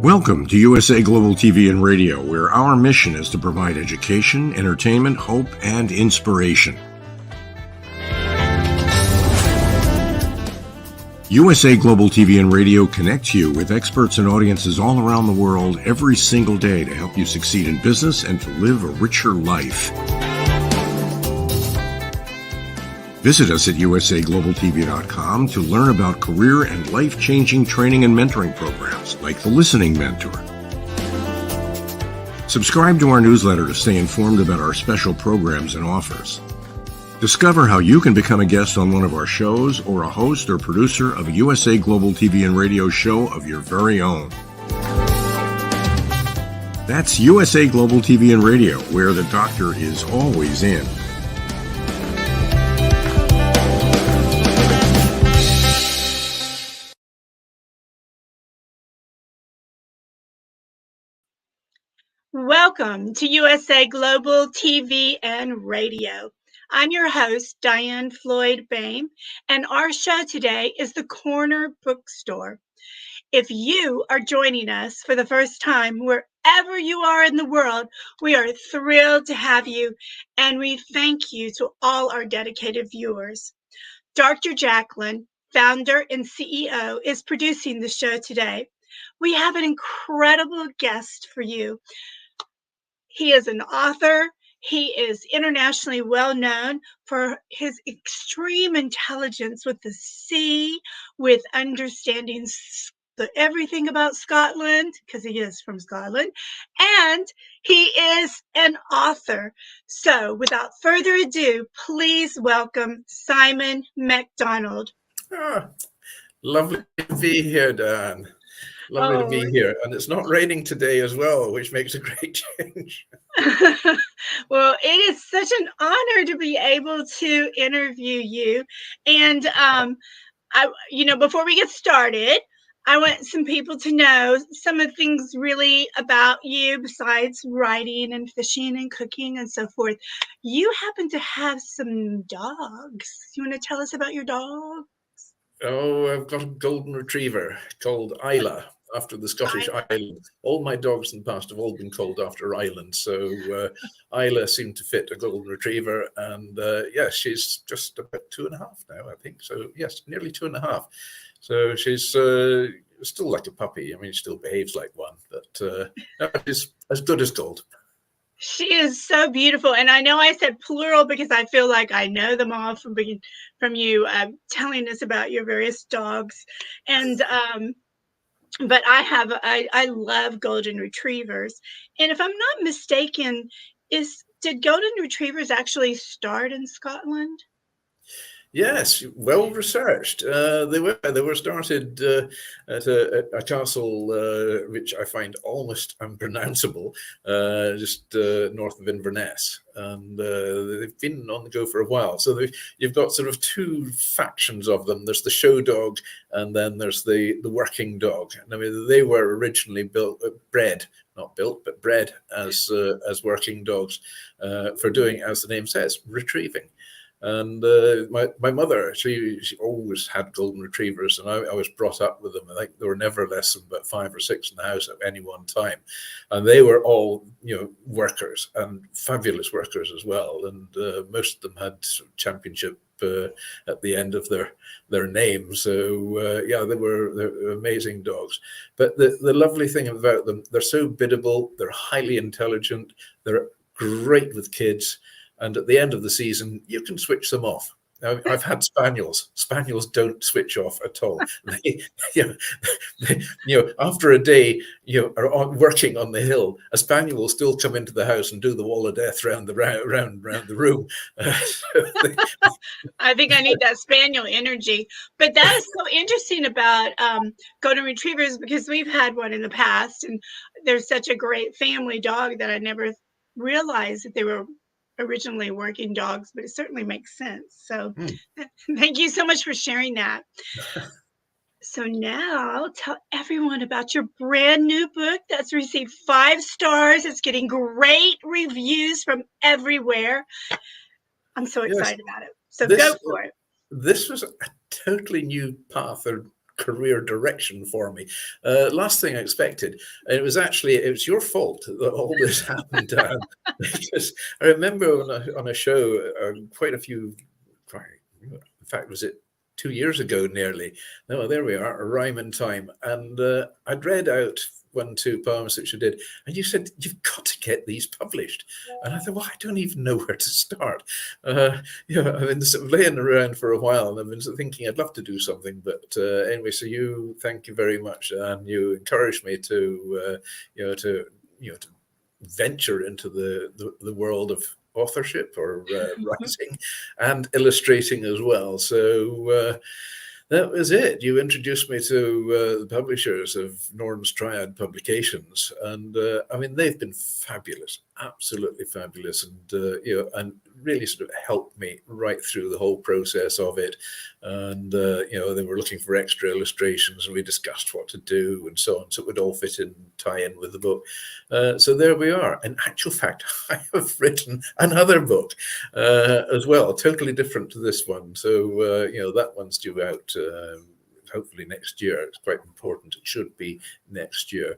Welcome to USA Global TV and Radio, where our mission is to provide education, entertainment, hope, and inspiration. USA Global TV and Radio connects you with experts and audiences all around the world every single day to help you succeed in business and to live a richer life. Visit us at usaglobaltv.com to learn about career and life-changing training and mentoring programs like the Listening Mentor. Subscribe to our newsletter to stay informed about our special programs and offers. Discover how you can become a guest on one of our shows or a host or producer of a USA Global TV and Radio show of your very own. That's USA Global TV and Radio, where the doctor is always in. Welcome to USA Global TV and Radio. I'm your host, DIANN BOEHM, and our show today is the Corner Bookstore. If you are joining us for the first time, wherever you are in the world, we are thrilled to have you, and we thank you to all our dedicated viewers. Dr. Jacqueline, founder and CEO, is producing the show today. We have an incredible guest for you. He is an author. He is internationally well known for his extreme intelligence with the sea, with understanding everything about Scotland, because he is from Scotland, and he is an author. So without further ado, please welcome Simon Macdonald. Lovely to be here, Dan. Lovely to be here. And it's not raining today as well, which makes a great change. Well, it is such an honor to be able to interview you. And, before we get started, I want some people to know some of the things really about you besides writing and fishing and cooking and so forth. You happen to have some dogs. You want to tell us about your dog? Oh, I've got a golden retriever called Isla, after the Scottish island. All my dogs in the past have all been called after islands. So Isla seemed to fit a golden retriever. And she's just about 2.5 now, I think. So yes, nearly 2.5. So she's still like a puppy. I mean, she still behaves like one, but she's as good as gold. She is so beautiful. And I know I said plural because I feel like I know them all from you telling us about your various dogs. And but I love golden retrievers. And if I'm not mistaken, did golden retrievers actually start in Scotland? Yes, well researched. They were started at a castle which I find almost unpronounceable, just north of Inverness, and they've been on the go for a while. So you've got sort of two factions of them. There's the show dog, and then there's the working dog. And I mean, they were originally bred as working dogs for doing, as the name says, retrieving. And my mother, she always had golden retrievers, and I was brought up with them. I think there were never less than about 5 or 6 in the house at any one time, and they were all workers and fabulous workers as well. And most of them had championship at the end of their name. So they're amazing dogs. But the lovely thing about them, they're so biddable, they're highly intelligent, they're great with kids. And at the end of the season, you can switch them off. Now, I've had spaniels. Spaniels don't switch off at all. After a day, are working on the hill, a spaniel will still come into the house and do the wall of death round the room. I think I need that spaniel energy. But that is so interesting about golden retrievers, because we've had one in the past, and they're such a great family dog that I never realized that they were originally working dogs, but it certainly makes sense. So thank you so much for sharing that. So now tell everyone about your brand new book that's received 5 stars. It's getting great reviews from everywhere. I'm so excited about it. So go for it. This was a totally new path, or career direction for me. Last thing I expected, and it was your fault that all this happened. Because I remember on a show quite a few, in fact, was it 2 years ago nearly? No, there we are, a rhyme and time. And I'd read out 1-2 poems which I did, and you said, you've got to get these published. And I thought, well, I don't even know where to start. I've been sort of laying around for a while, and I've been sort of thinking I'd love to do something. But anyway, so thank you very much, and you encouraged me to venture into the world of authorship or writing and illustrating as well. So that was it. You introduced me to the publishers of Norton's Triad Publications, and I mean, they've been fabulous, absolutely fabulous, and and really sort of helped me right through the whole process of it. And they were looking for extra illustrations, and we discussed what to do and so on, so it would all fit in, tie in with the book. So there we are. In actual fact, I have written another book as well, totally different to this one. So that one's due out hopefully next year. It's quite important. It should be next year.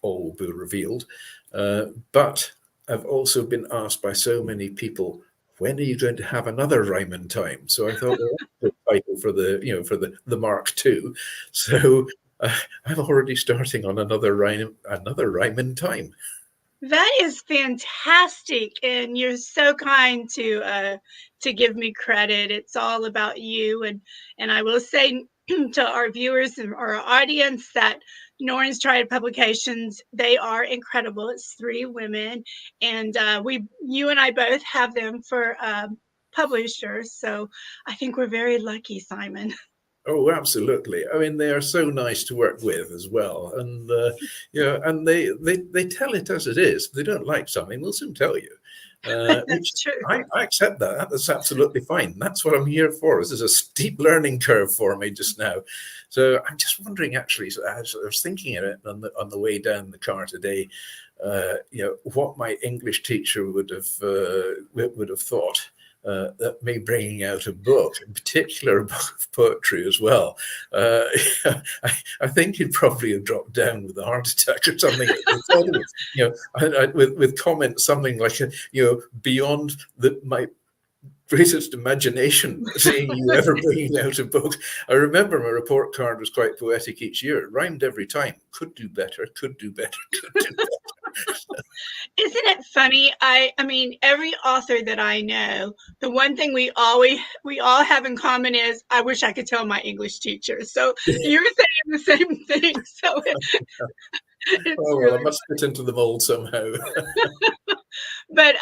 All will be revealed. But I've also been asked by so many people, when are you going to have another Rhyme and Time? So I thought, well, that's the title for the Mark II. So I'm already starting on another Rhyme and Time. That is fantastic, and you're so kind to give me credit. It's all about you, and I will say to our viewers and our audience that Norton's Triad Publications, they are incredible. It's 3 women, and you and I both have them for publishers. So I think we're very lucky, Simon. Oh, absolutely. I mean, they are so nice to work with as well. And, and they tell it as it is. If they don't like something, they'll soon tell you. That's true. I accept that. That's absolutely fine. That's what I'm here for. This is a steep learning curve for me just now. So I'm just wondering, actually, so I was thinking of it on the way down the car today, what my English teacher would have thought. That me bringing out a book, in particular a book of poetry as well. I think he'd probably have dropped down with a heart attack or something. With comments something like, beyond my greatest imagination, seeing you ever bringing out a book. I remember my report card was quite poetic each year. It rhymed every time. Could do better, could do better, could do better. Isn't it funny? I mean, every author that I know, the one thing we all have in common is, I wish I could tell my English teacher. So you're saying the same thing. So I must fit into the mold somehow. But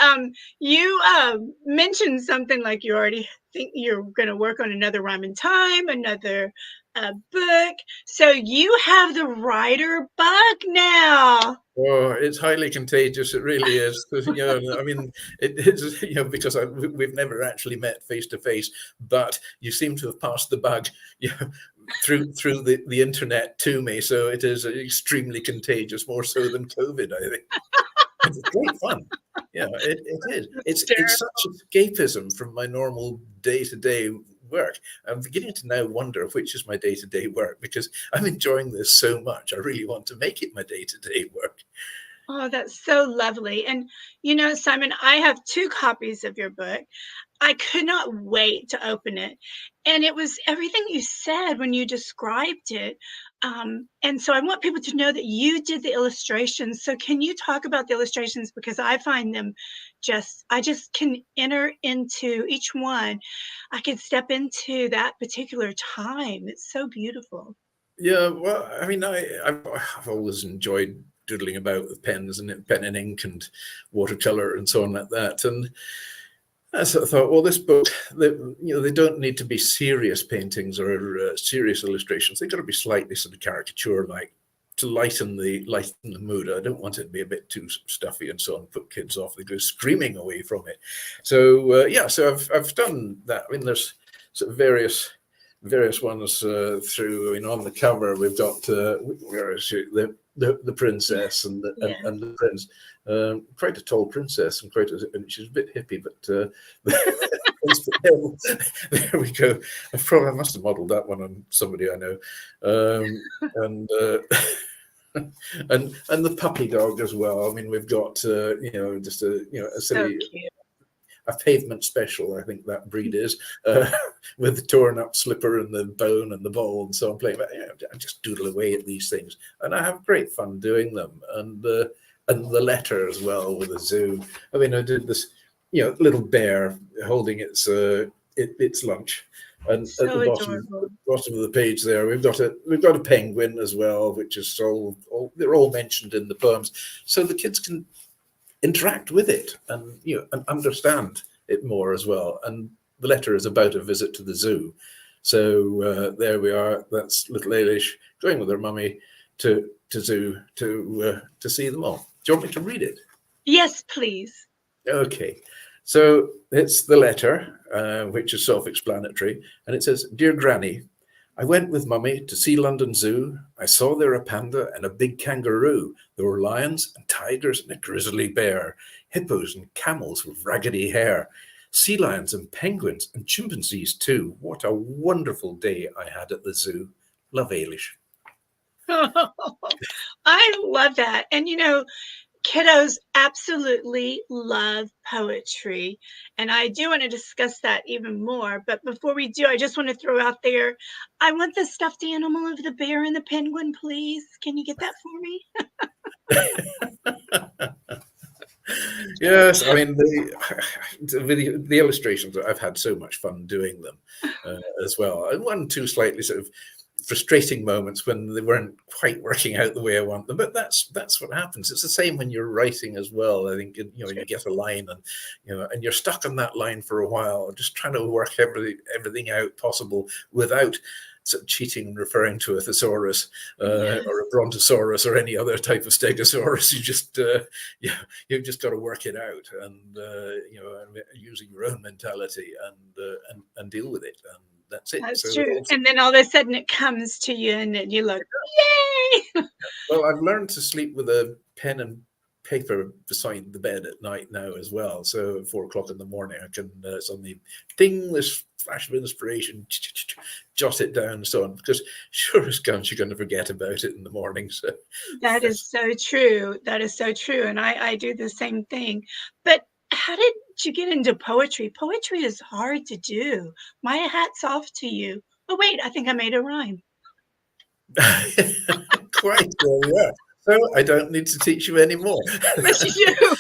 you mentioned something like you already think you're going to work on another Rhyme and Time, another book. So you have the writer bug now. Oh, it's highly contagious. It really is. I mean, it is, because we've never actually met face to face, but you seem to have passed the bug, through the internet to me. So it is extremely contagious, more so than COVID, I think. It's great fun. Yeah, it is. It's such escapism from my normal day-to-day work. I'm beginning to now wonder which is my day-to-day work, because I'm enjoying this so much. I really want to make it my day-to-day work. Oh, that's so lovely. And, Simon, I have 2 copies of your book. I could not wait to open it. And it was everything you said when you described it. And so I want people to know that you did the illustrations. So can you talk about the illustrations? Because I find them I just can enter into each one. I can step into that particular time. It's so beautiful. Yeah, well, I mean, I've always enjoyed doodling about with pens and pen and ink and watercolor and so on like that. And I sort of thought, well, this book, they don't need to be serious paintings or serious illustrations. They've got to be slightly sort of caricature-like to lighten the mood. I don't want it to be a bit too stuffy and so on, put kids off. They go screaming away from it. So so I've done that. I mean, there's sort of various ones through. I mean, on the cover we've got where is she? The princess and the prince. Quite a tall princess and and she's a bit hippie, but There we go. I must have modelled that one on somebody I know, and and the puppy dog as well. I mean, we've got just a So silly cute. a pavement special, I think that breed is, with the torn up slipper and the bone and the ball and so on. Playing, but I just doodle away at these things, and I have great fun doing them. And the letter as well with the zoo. I mean, I did this, little bear holding its lunch, and So at the adorable. bottom of the page there, we've got a penguin as well, which is they're all mentioned in the poems, so the kids can interact with it and and understand it more as well. And the letter is about a visit to the zoo, so there we are. That's little Ailish going with her mummy to zoo to see them all. Do you want me to read it? Yes, please. Okay, so it's the letter, which is self-explanatory, and it says, "Dear Granny, I went with Mummy to see London Zoo. I saw there a panda and a big kangaroo. There were lions and tigers and a grizzly bear, hippos and camels with raggedy hair, sea lions and penguins and chimpanzees too. What a wonderful day I had at the zoo. Love, Ailish." I love that. And kiddos absolutely love poetry. And I do want to discuss that even more. But before we do, I just want to throw out there, I want the stuffed animal of the bear and the penguin, please. Can you get that for me? Yes, I mean the illustrations. I've had so much fun doing them as well. And one, two slightly sort of frustrating moments when they weren't quite working out the way I want them. But that's what happens. It's the same when you're writing as well. I think you get a line and you're stuck on that line for a while, just trying to work everything out possible without sort of cheating and referring to a thesaurus or a brontosaurus or any other type of stegosaurus. You just you've just got to work it out and using your own mentality and deal with it. And that's it. That's true. And then all of a sudden it comes to you and then you look, yay! Well, I've learned to sleep with a pen and paper beside the bed at night now as well. So at 4 o'clock in the morning, I can suddenly ding this flash of inspiration, jot it down and so on, because sure as guns you're going to forget about it in the morning. So that is so true. That is so true. And I do the same thing. But how did you get into poetry? Poetry is hard to do. My hat's off to you. Oh, wait, I think I made a rhyme. Quite well, yeah. So I don't need to teach you anymore. But you do.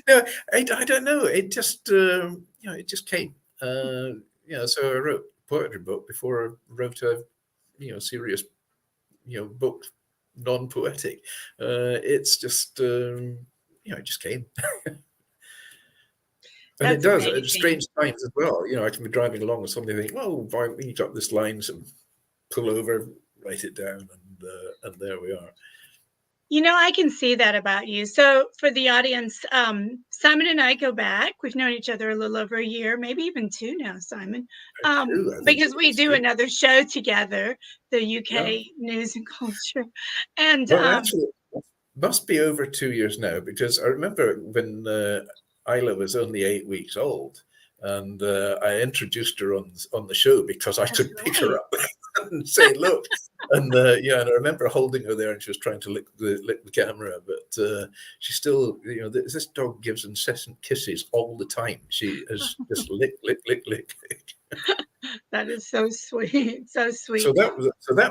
No, I don't know. It just, it just came. So I wrote a poetry book before I wrote a, serious, book, non-poetic. It's just, it just came. And That's it does amazing. at strange times as well. I can be driving along with something, think, well, you got this line, so pull over, write it down, and there we are. I can see that about you. So for the audience, Simon and I go back. We've known each other a little over a year, maybe even 2 now, Simon, because we do another show together, the UK News and Culture. And well, actually, it must be over 2 years now, because I remember when Isla was only 8 weeks old, and I introduced her on the show because I could pick her up and say, look. And and I remember holding her there, and she was trying to lick the camera, but she still, this dog gives incessant kisses all the time. She is just lick. That is so sweet, so sweet. So that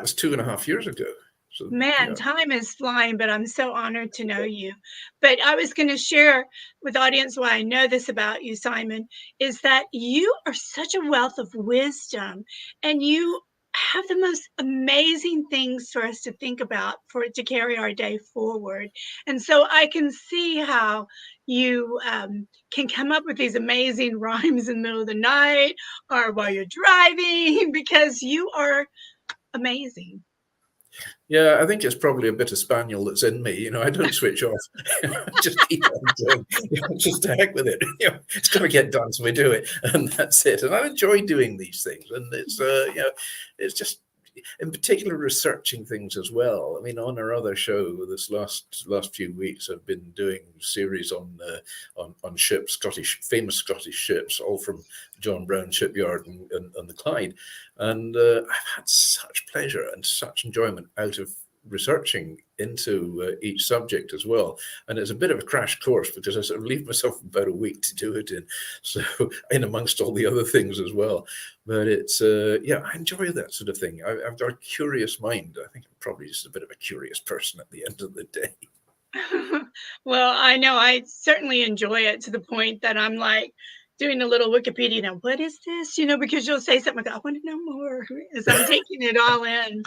was 2.5 years ago. So, man, time is flying, but I'm so honored to know you. But I was going to share with the audience why I know this about you, Simon, is that you are such a wealth of wisdom, and you have the most amazing things for us to think about for it to carry our day forward. And so I can see how you can come up with these amazing rhymes in the middle of the night or while you're driving, because you are amazing. Yeah, I think it's probably a bit of spaniel that's in me. I don't switch off. Just keep on doing. Just to heck with it. It's got to get done, so we do it, and that's it. And I enjoy doing these things, and it's it's just in particular researching things as well. I mean, on our other show this last few weeks, I've been doing series on ships, famous Scottish ships, all from John Brown Shipyard and the Clyde, and I've had such pleasure and such enjoyment out of researching into each subject as well. And it's a bit of a crash course because I sort of leave myself about a week to do it in, so in amongst all the other things as well. But it's yeah, I enjoy that sort of thing. I've got a curious mind. I think I'm probably just a bit of a curious person at the end of the day. Well, I know I certainly enjoy it to the point that I'm like doing a little Wikipedia now. What is this? Because you'll say something like, I want to know more as I'm taking it all in.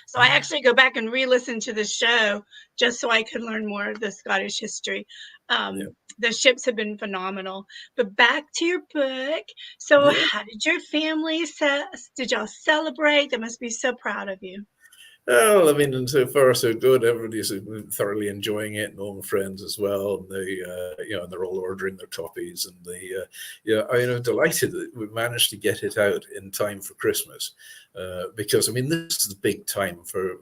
So I actually go back and re-listen to the show just so I could learn more of the Scottish history. The ships have been phenomenal. But back to your book. So how did your family, did y'all celebrate? They must be so proud of you. Well, I mean, and so far so good. Everybody's thoroughly enjoying it, and all my friends as well. And they, and they're all ordering their copies. And I'm delighted that we managed to get it out in time for Christmas, because I mean, this is the big time for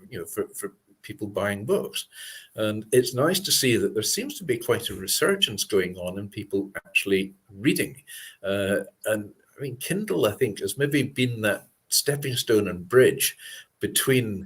people buying books, and it's nice to see that there seems to be quite a resurgence going on in people actually reading. And I mean, Kindle, I think, has maybe been that stepping stone and bridge between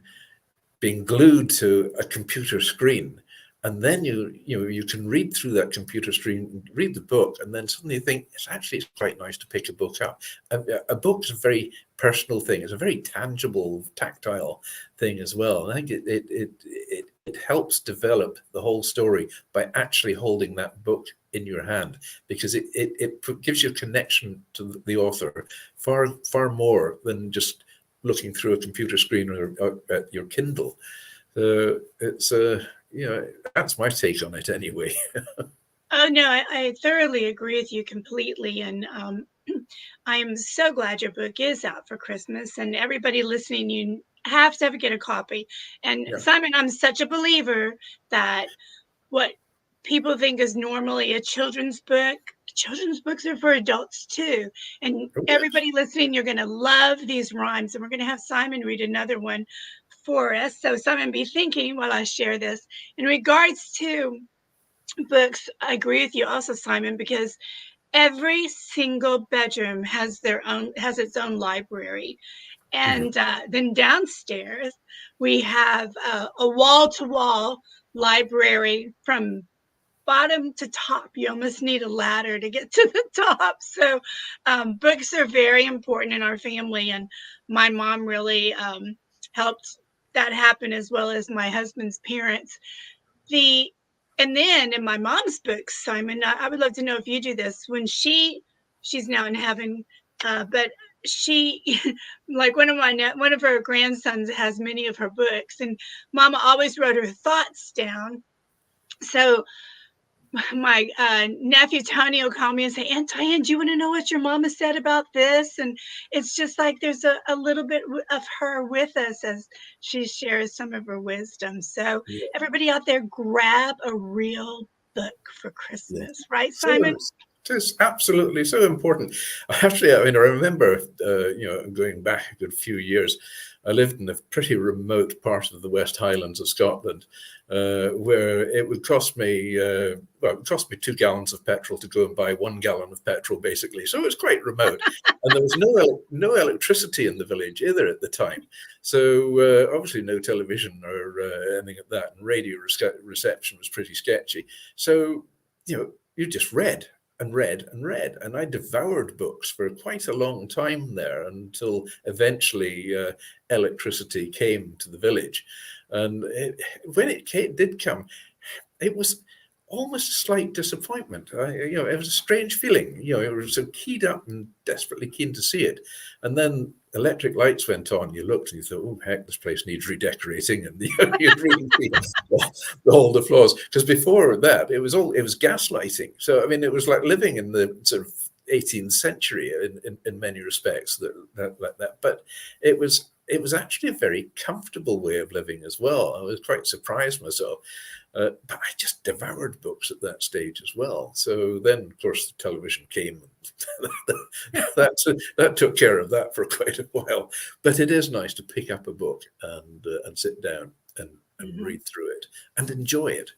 being glued to a computer screen, and then you can read through that computer screen, read the book, and then suddenly think it's quite nice to pick a book up. A book's a very personal thing. It's a very tangible, tactile thing as well. And I think it helps develop the whole story by actually holding that book in your hand, because it gives you a connection to the author far more than just looking through a computer screen or at your Kindle. It's that's my take on it anyway. Oh no, I thoroughly agree with you completely, and I am so glad your book is out for Christmas. And everybody listening, you have to get a copy. And Simon, I'm such a believer that what people think is normally a children's book, children's books are for adults too. And everybody listening, you're going to love these rhymes. And we're going to have Simon read another one for us. So Simon, be thinking while I share this. In regards to books, I agree with you also, Simon, because every single bedroom has its own library. And then downstairs, we have a wall-to-wall library from bottom to top. You almost need a ladder to get to the top. So books are very important in our family, and my mom really helped that happen, as well as my husband's parents. And then in my mom's books, Simon, I would love to know if you do this. When she's now in heaven, but she, like one of her grandsons has many of her books, and Mama always wrote her thoughts down. So my nephew Tony will call me and say, Aunt Diane, do you want to know what your mama said about this? And it's just like there's a little bit of her with us as she shares some of her wisdom. So everybody out there, grab a real book for Christmas, right, Simon? It is absolutely so important. Actually, I mean, I remember, going back a good few years, I lived in a pretty remote part of the West Highlands of Scotland, where it would cost me, it cost me 2 gallons of petrol to go and buy 1 gallon of petrol, basically. So it was quite remote, and there was no electricity in the village either at the time. So obviously no television or anything like that, and radio reception was pretty sketchy. So you just read. And read and read, and I devoured books for quite a long time there, until eventually electricity came to the village. And when it did come, it was almost a slight disappointment. It was a strange feeling. I was so keyed up and desperately keen to see it, and then electric lights went on. You looked and you thought, "Oh heck, this place needs redecorating," and you'd really see all the flaws. Because before that, it was gaslighting. So I mean, it was like living in the sort of 18th century in many respects. That. But it was it was actually a very comfortable way of living as well. I was quite surprised myself. But I just devoured books at that stage as well. So then, of course, the television came. That took care of that for quite a while. But it is nice to pick up a book and sit down and read through it and enjoy it,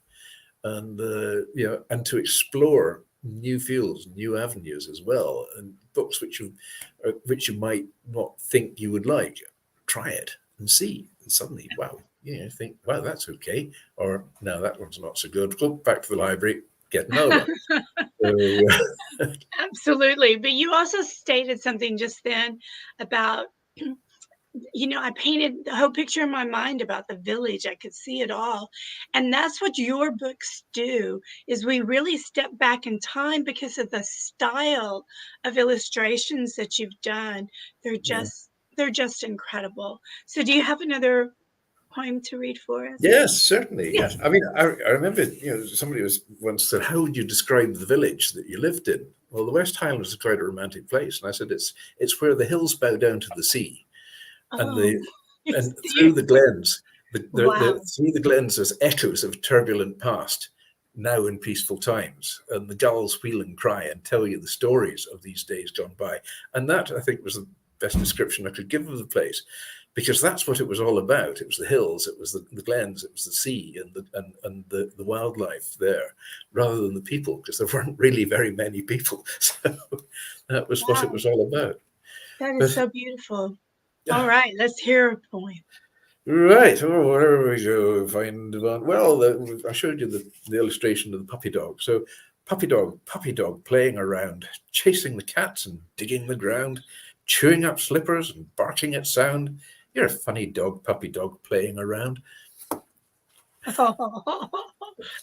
and and to explore new fields, new avenues as well, and books which you might not think you would like. Try it and see, and suddenly, wow. Think, wow, that's okay. Or, no, that one's not so good. Go back to the library, get another one. So, Absolutely. But you also stated something just then about, I painted the whole picture in my mind about the village. I could see it all. And that's what your books do, is we really step back in time because of the style of illustrations that you've done. They're just incredible. So do you have another poem to read for us? yes, certainly. Yes. I mean, I remember, somebody was once said, how would you describe the village that you lived in? Well, the West Highlands is quite a romantic place. And I said, it's where the hills bow down to the sea. And through the glens, through the glens, there's echoes of turbulent past, now in peaceful times. And the gulls wheel and cry and tell you the stories of these days gone by. And that, I think, was the best description I could give of the place. Because that's what it was all about. It was the hills, it was the glens, it was the sea and the wildlife there, rather than the people, because there weren't really very many people. So that was what it was all about. That is so beautiful. All right, let's hear a poem. Right. Oh, where we go? Find one. Well, I showed you the illustration of the puppy dog. So puppy dog playing around, chasing the cats and digging the ground, chewing up slippers and barking at sound. You're a funny dog, puppy dog playing around. Oh,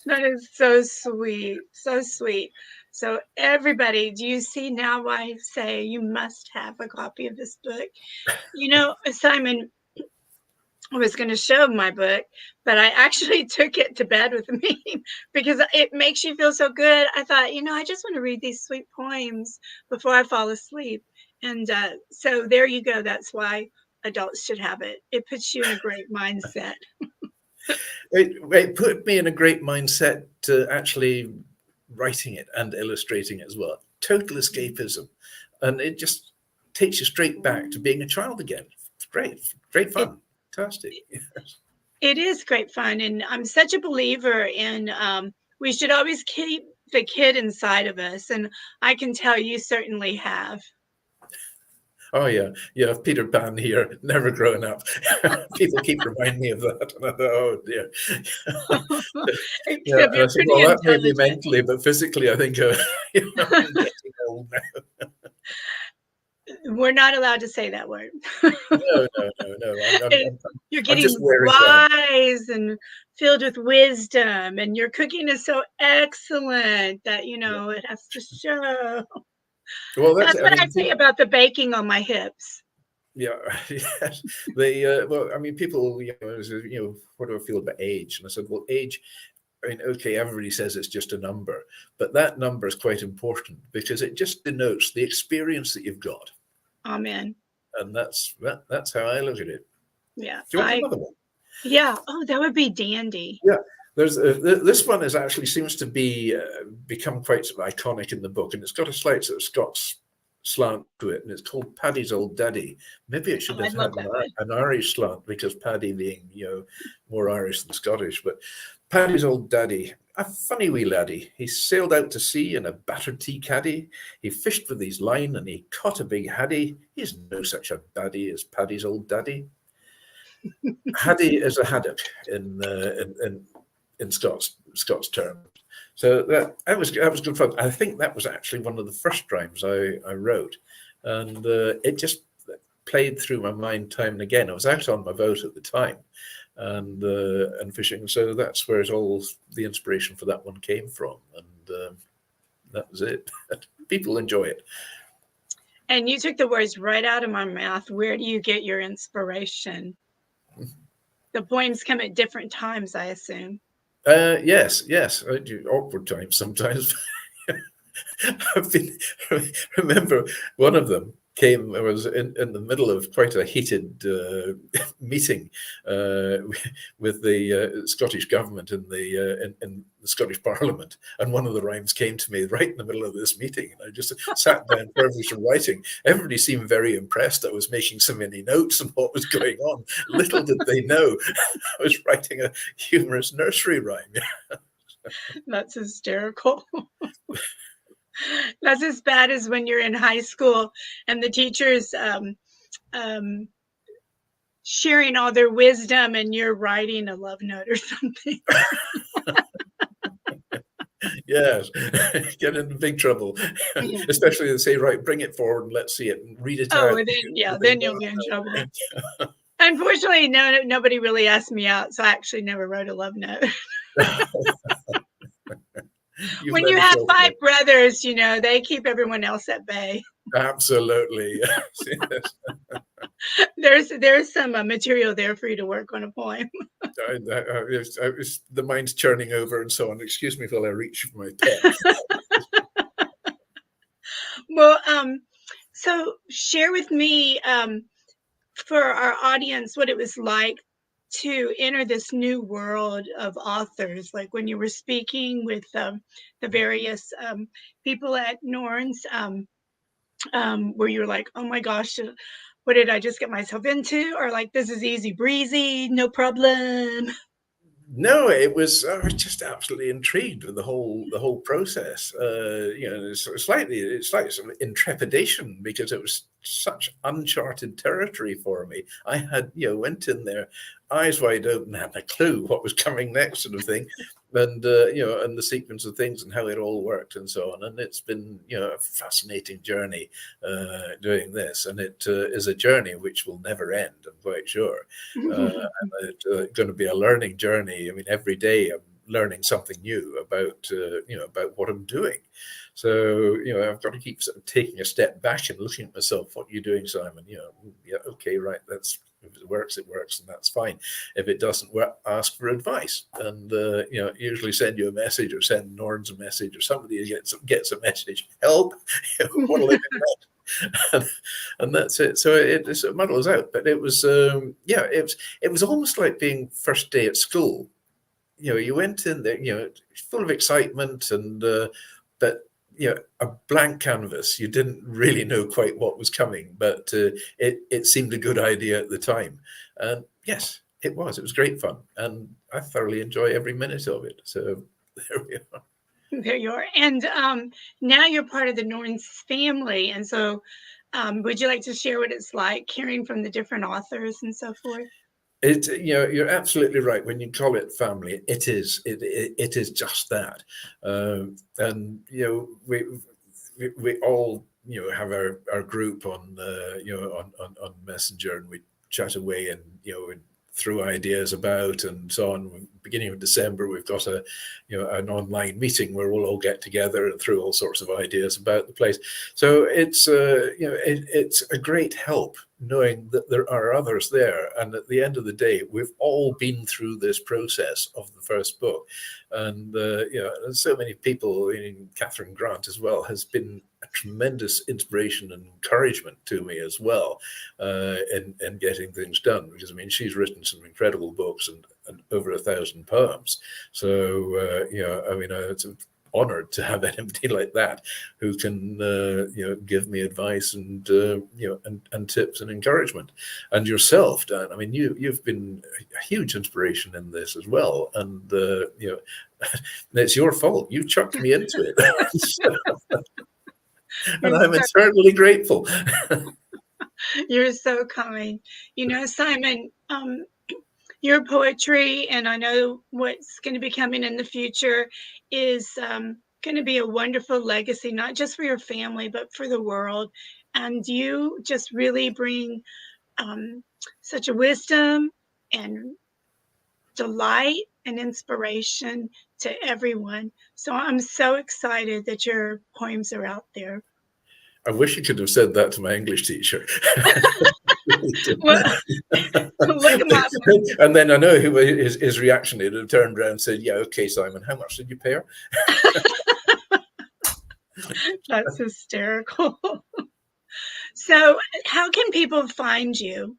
that is so sweet. So sweet. So everybody, do you see now why I say you must have a copy of this book? Simon, I was going to show my book, but I actually took it to bed with me because it makes you feel so good. I thought, I just want to read these sweet poems before I fall asleep. And so there you go. That's why adults should have it. It puts you in a great mindset. It put me in a great mindset to actually writing it and illustrating it as well. Total escapism. And it just takes you straight back to being a child again. It's great fun. Fantastic. It is great fun. And I'm such a believer in we should always keep the kid inside of us. And I can tell you certainly have. Oh, yeah. Peter Pan here, never growing up. People keep reminding me of that. And I thought, oh, dear. I said, well, that may be mentally, but physically, I think I'm getting old now. We're not allowed to say that word. No. You're getting wise and filled with wisdom, and your cooking is so excellent that, it has to show. Well, that's what I say about the baking on my hips. Yeah, yes. People, what do I feel about age? And I said, well, age, okay, everybody says it's just a number, but that number is quite important because it just denotes the experience that you've got. Amen. And that's how I look at it. Yeah. Do you want another one? Yeah. Oh, that would be dandy. Yeah. There's this one seems to be become quite sort of iconic in the book, and it's got a slight sort of Scots slant to it, and it's called Paddy's Old Daddy. Maybe it should have had an Irish slant because Paddy being more Irish than Scottish. But Paddy's Old Daddy, a funny wee laddie. He sailed out to sea in a battered tea caddy. He fished with his line and he caught a big haddie. He's no such a baddie as Paddy's Old Daddy. Haddie is a haddock in Scots terms. So that was good fun. I think that was actually one of the first rhymes I wrote, and it just played through my mind time and again. I was out on my boat at the time, and fishing. So that's where all the inspiration for that one came from, and that was it. People enjoy it. And you took the words right out of my mouth. Where do you get your inspiration? The poems come at different times, I assume. Yes. I do awkward times sometimes. Remember one of them. I was in the middle of quite a heated meeting with the Scottish government in the Scottish Parliament, and one of the rhymes came to me right in the middle of this meeting, and I just sat down privileged from writing. Everybody seemed very impressed I was making so many notes on what was going on. Little did they know I was writing a humorous nursery rhyme. That's hysterical. That's as bad as when you're in high school and the teachers sharing all their wisdom and you're writing a love note or something. Yes, get into big trouble, especially they say, right, bring it forward and let's see it and read it out. Oh, then you'll get in trouble. Unfortunately, nobody really asked me out, so I actually never wrote a love note. When you have 5 brothers, they keep everyone else at bay. Absolutely. Yes. There's some material there for you to work on a poem. The mind's churning over and so on. Excuse me while I reach for my pen. Well, so share with me for our audience what it was like to enter this new world of authors, like when you were speaking with the various people at Norns, where you're like, oh my gosh, what did I just get myself into? Or like, this is easy breezy, no problem. No, I was just absolutely intrigued with the whole process. It's like some intrepidation because it was such uncharted territory for me. I had went in there eyes wide open, had a clue what was coming next, sort of thing, and and the sequence of things and how it all worked and so on. And it's been a fascinating journey doing this, and it is a journey which will never end. I'm quite sure, and it's going to be a learning journey. I mean, every day I'm learning something new about about what I'm doing. So I've got to keep sort of taking a step back and looking at myself. What are you doing, Simon? Yeah, okay, right. That's. If it works, and that's fine. If it doesn't work, ask for advice, and usually send you a message or send Norns a message or somebody gets a message. Help! What'll it be? And that's it. So it muddles out. But it was it was almost like being first day at school. You went in there, full of excitement and but. A blank canvas. You didn't really know quite what was coming, but it seemed a good idea at the time. And yes, it was. It was great fun, and I thoroughly enjoy every minute of it. So there we are. There you are. And now you're part of the Norns family. And so would you like to share what it's like hearing from the different authors and so forth? You're absolutely right. When you call it family, it is just that, and we all have our group on on Messenger, and we chat away and throw ideas about and so on. Beginning of December, we've got an online meeting where we'll all get together and throw all sorts of ideas about the place. So it's it's a great help knowing that there are others there, and at the end of the day, we've all been through this process of the first book, and so many people. Catherine Grant as well has been a tremendous inspiration and encouragement to me as well in getting things done, because I mean she's written some incredible books and over 1,000 poems. So it's an honored to have anybody like that who can give me advice and and tips and encouragement. And yourself, Dan, I mean you've been a huge inspiration in this as well, and it's your fault. You chucked me into it. And I'm eternally grateful. You're so kind. Simon, your poetry, and I know what's going to be coming in the future, is going to be a wonderful legacy, not just for your family, but for the world. And you just really bring such a wisdom and delight and inspiration to everyone. So I'm so excited that your poems are out there. I wish you could have said that to my English teacher. Well, look at my and then I know his reaction. He'd have turned around and said, "Yeah, okay, Simon, how much did you pay her?" That's hysterical. So how can people find you?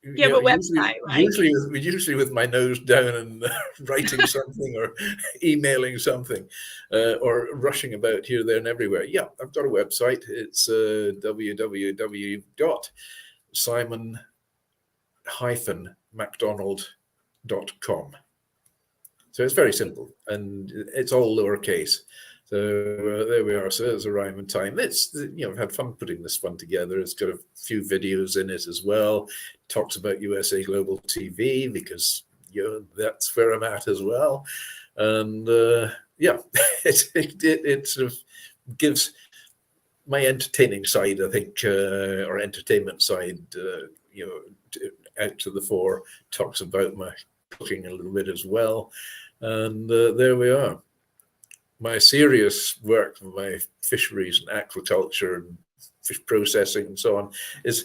You have a website, right? Usually with my nose down and writing something or emailing something or rushing about here, there, and everywhere. Yeah, I've got a website. It's www.simon-macdonald.com. So it's very simple, and it's all lowercase. So there we are. So there's a rhyme and time. It's, I've had fun putting this one together. It's got a few videos in it as well. It talks about USA Global TV because that's where I'm at as well. And it sort of gives my entertaining side, I think, or entertainment side, out to the fore. Talks about my cooking a little bit as well. And there we are. My serious work, my fisheries and aquaculture and fish processing and so on, it's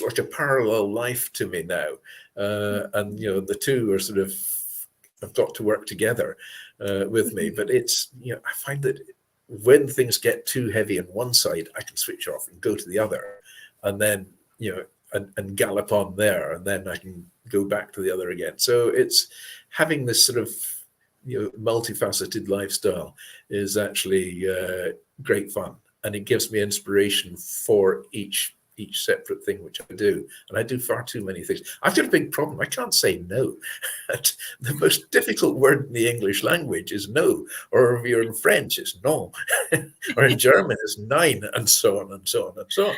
like a parallel life to me now. And the two are sort of have got to work together with me. But it's I find that when things get too heavy on one side, I can switch off and go to the other, and then and gallop on there, and then I can go back to the other again. So it's having this sort of multifaceted lifestyle is actually great fun, and it gives me inspiration for each separate thing which I do. And I do far too many things. I've got a big problem. I can't say no. The most difficult word in the English language is no, or if you're in French, it's non, or in German, it's nein, and so on and so on and so on.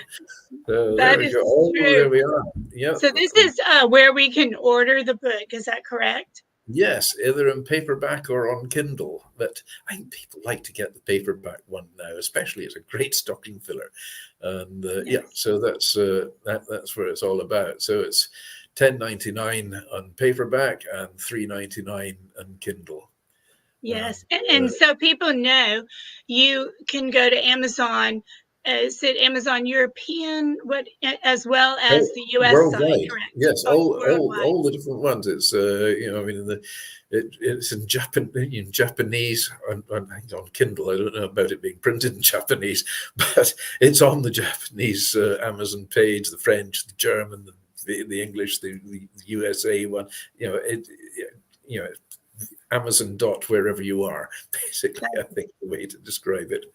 So That is true. There we are. Yeah. So this is where we can order the book. Is that correct? Yes, either in paperback or on Kindle. But I think people like to get the paperback one now, especially. It's a great stocking filler, and so that's where it's all about. So it's $10.99 on paperback and $3.99 on Kindle. Yes, and so people know you can go to Amazon. Is it Amazon European, as well as the U.S. worldwide side? Correct. Yes, all the different ones. It's it's in Japanese on Kindle. I don't know about it being printed in Japanese, but it's on the Japanese Amazon page, the French, the German, the English, the USA one. Amazon wherever you are, basically. I think the way to describe it.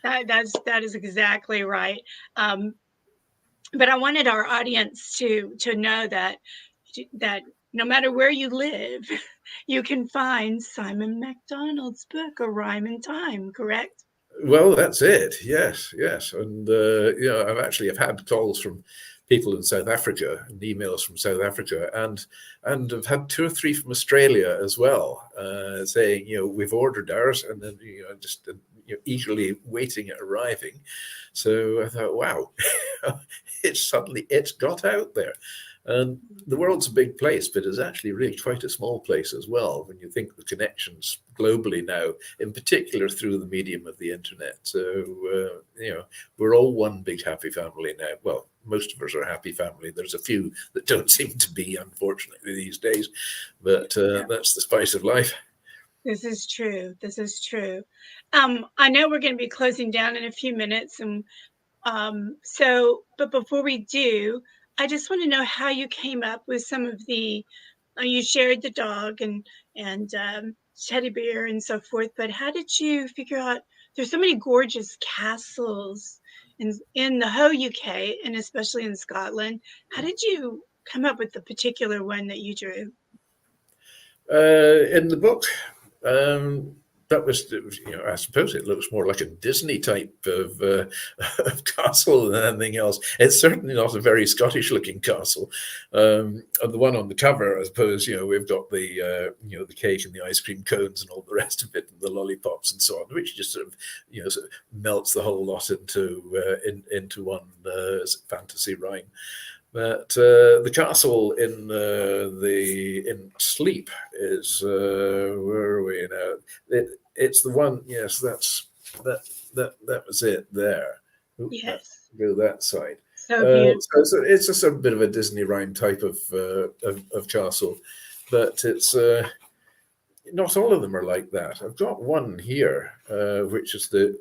That is exactly right. But I wanted our audience to know that no matter where you live, you can find Simon Macdonald's book, A Rhyme and Time, correct? Well, that's it. Yes. And I've had calls from people in South Africa and emails from South Africa, and I've had 2 or 3 from Australia as well, saying we've ordered ours, and then just eagerly waiting it arriving. So I thought, wow, it's got out there. And the world's a big place, but it's actually really quite a small place as well, when you think the connections globally now, in particular through the medium of the internet. So, we're all one big happy family now. Well, most of us are a happy family. There's a few that don't seem to be, unfortunately, these days. But that's the spice of life. This is true. I know we're going to be closing down in a few minutes, and but before we do, I just want to know how you came up with some of the. You shared the dog and teddy bear and so forth, but how did you figure out? There's so many gorgeous castles in the whole UK and especially in Scotland. How did you come up with the particular one that you drew? In the book, that was, I suppose it looks more like a Disney type of castle than anything else. It's certainly not a very Scottish looking castle. And the one on the cover, I suppose, we've got the cake and the ice cream cones and all the rest of it, and the lollipops and so on, which just sort of melts the whole lot into one fantasy rhyme. But the castle in Sleep is where are we now? It's the one. Yes, that was it there. Oops, yes, go that side. So beautiful. So it's a sort of bit of a Disney rhyme type of castle, but it's not all of them are like that. I've got one here, which is the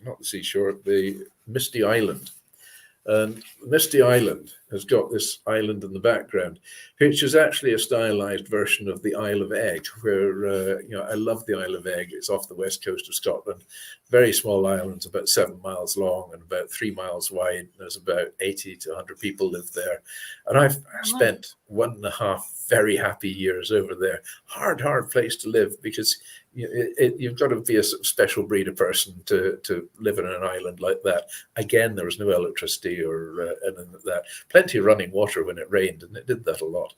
not the seashore, the Misty Island. And Misty Island has got this island in the background, which is actually a stylized version of the Isle of Egg, where, I love the Isle of Egg. It's off the west coast of Scotland. Very small island, about 7 miles long and about 3 miles wide. There's about 80 to 100 people live there. And I've spent 1.5 very happy years over there. Hard place to live, because you've got to be a special breed of person to live in an island like that. Again, there was no electricity or anything like that. Plenty of running water when it rained, and it did that a lot.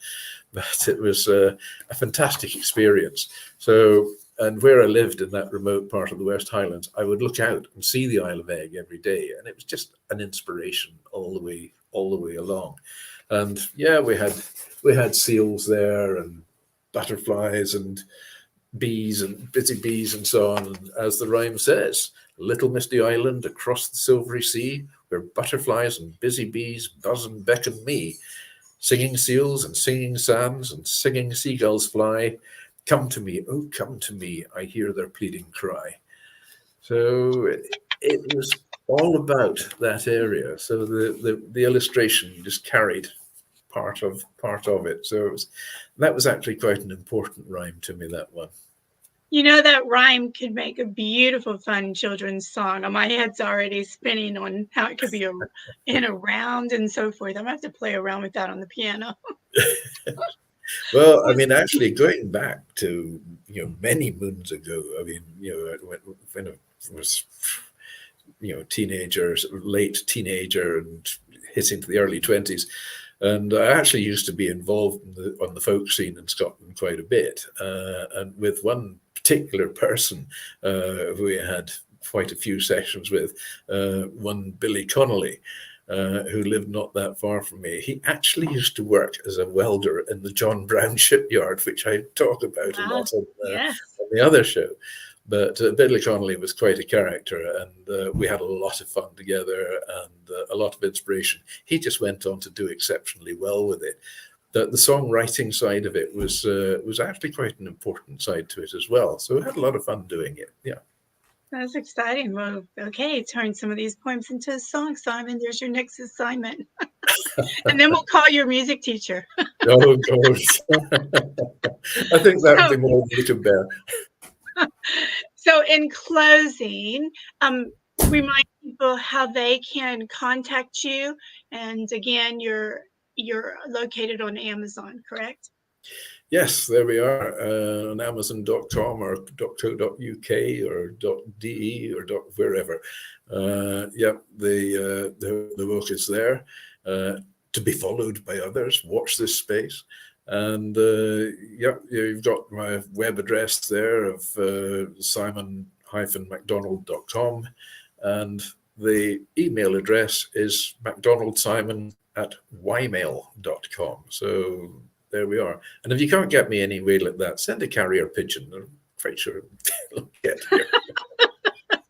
But it was a fantastic experience. So, and where I lived in that remote part of the West Highlands, I would look out and see the Isle of Egg every day, and it was just an inspiration all the way along. And yeah, we had seals there, and butterflies, and bees, and busy bees, and so on. And as the rhyme says, little misty island across the silvery sea, where butterflies and busy bees buzz and beckon me, singing seals and singing sands and singing seagulls fly. Come to me, oh come to me, I hear their pleading cry. So it was all about that area. So the illustration just carried part of it. So that was actually quite an important rhyme to me, that one. That rhyme could make a beautiful, fun children's song. My head's already spinning on how it could be in a round and so forth. I'm going to have to play around with that on the piano. Well, I mean, actually going back to, many moons ago, I mean, when I was, teenagers, late teenager and hitting the early 20s. And I actually used to be involved on the folk scene in Scotland quite a bit. And with one particular person who we had quite a few sessions with, one Billy Connolly, who lived not that far from me. He actually used to work as a welder in the John Brown shipyard, which I talk about a lot on the other show. But Billy Connolly was quite a character, and we had a lot of fun together and a lot of inspiration. He just went on to do exceptionally well with it. The songwriting side of it was actually quite an important side to it as well. So we had a lot of fun doing it. Yeah. That's exciting. Well, okay, turn some of these poems into a song, Simon. There's your next assignment. And then we'll call your music teacher. Oh, God. I think that would be more than you can bear. So in closing, remind people how they can contact you. And again, you're located on Amazon, correct? Yes, there we are, on Amazon.com or .co.uk or .de or wherever. The book is there to be followed by others. Watch this space. And you've got my web address there of simon-macdonald.com, and the email address is macdonaldsimon@ymail.com. So there we are. And if you can't get me anyway like that, send a carrier pigeon. I'm quite sure it'll get here.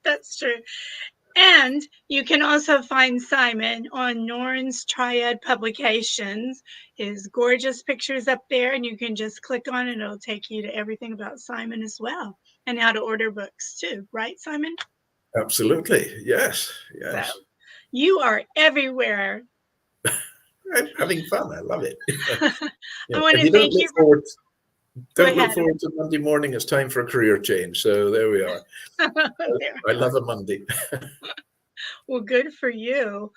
That's true. And you can also find Simon on Norrin's Triad Publications. His gorgeous pictures up there, and you can just click on it. It'll take you to everything about Simon as well, and how to order books too. Right, Simon? Absolutely. Yes. So you are everywhere. I'm having fun. I love it. I want to thank you. Don't look forward to Monday morning. It's time for a career change. So there we are. I love a Monday. Well, good for you.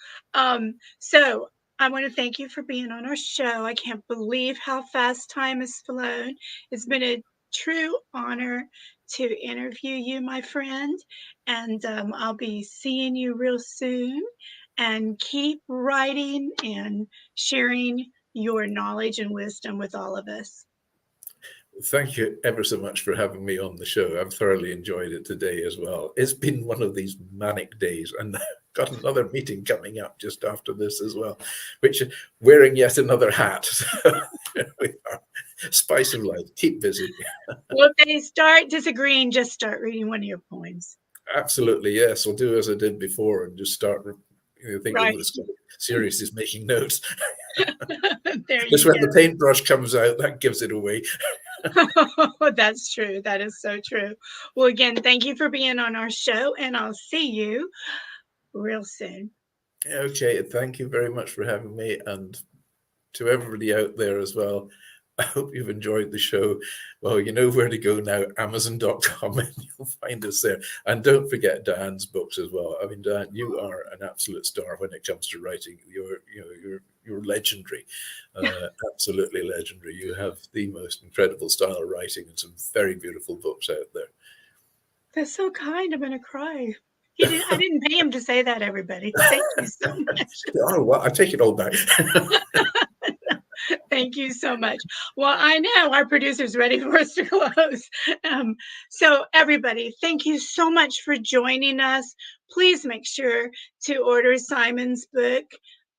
So I want to thank you for being on our show. I can't believe how fast time has flown. It's been a true honor to interview you, my friend. And I'll be seeing you real soon. And keep writing and sharing your knowledge and wisdom with all of us. Thank you ever so much for having me on the show. I've thoroughly enjoyed it today as well. It's been one of these manic days, and I've got another meeting coming up just after this as well, which wearing yet another hat. So here we are. Spice of life. Keep busy. Well, if they start disagreeing, just start reading one of your poems. Absolutely, yes. I'll do as I did before and just start thinking of this series is making notes. Just when the paintbrush comes out, that gives it away. That's true. That is so true. Well, again, thank you for being on our show, and I'll see you real soon. Okay, thank you very much for having me, and to everybody out there as well. I hope you've enjoyed the show. Well, you know where to go now, Amazon.com, and you'll find us there. And don't forget Dianne's books as well. I mean, Dianne, you are an absolute star when it comes to writing. You're legendary, absolutely legendary. You have the most incredible style of writing and some very beautiful books out there. That's so kind. I'm going to cry. I didn't pay him to say that, everybody. Thank you so much. Oh, well, I take it all back. Thank you so much. Well, I know our producer's ready for us to close. So everybody, thank you so much for joining us. Please make sure to order Simon's book,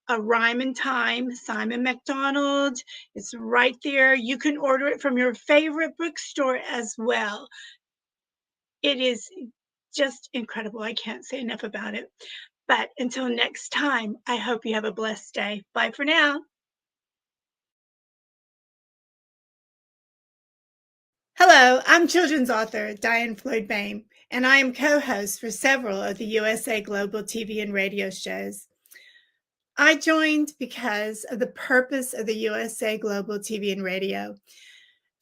A Rhyme and Time, Simon Macdonald. It's right there. You can order it from your favorite bookstore as well. It is just incredible. I can't say enough about it. But until next time, I hope you have a blessed day. Bye for now. Hello, I'm children's author Dianne Floyd BOEHM, and I am co-host for several of the USA Global TV and radio shows. I joined because of the purpose of the USA Global TV and radio.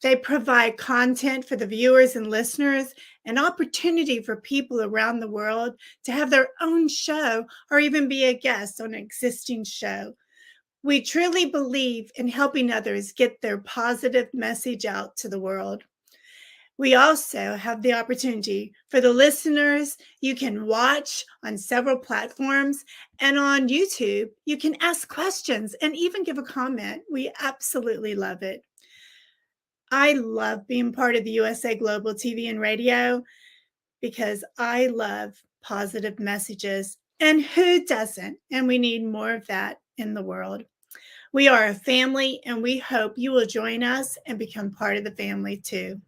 They provide content for the viewers and listeners, an opportunity for people around the world to have their own show or even be a guest on an existing show. We truly believe in helping others get their positive message out to the world. We also have the opportunity for the listeners. You can watch on several platforms, and on YouTube, you can ask questions and even give a comment. We absolutely love it. I love being part of the USA Global TV and radio because I love positive messages. And who doesn't? And we need more of that in the world. We are a family, and we hope you will join us and become part of the family too.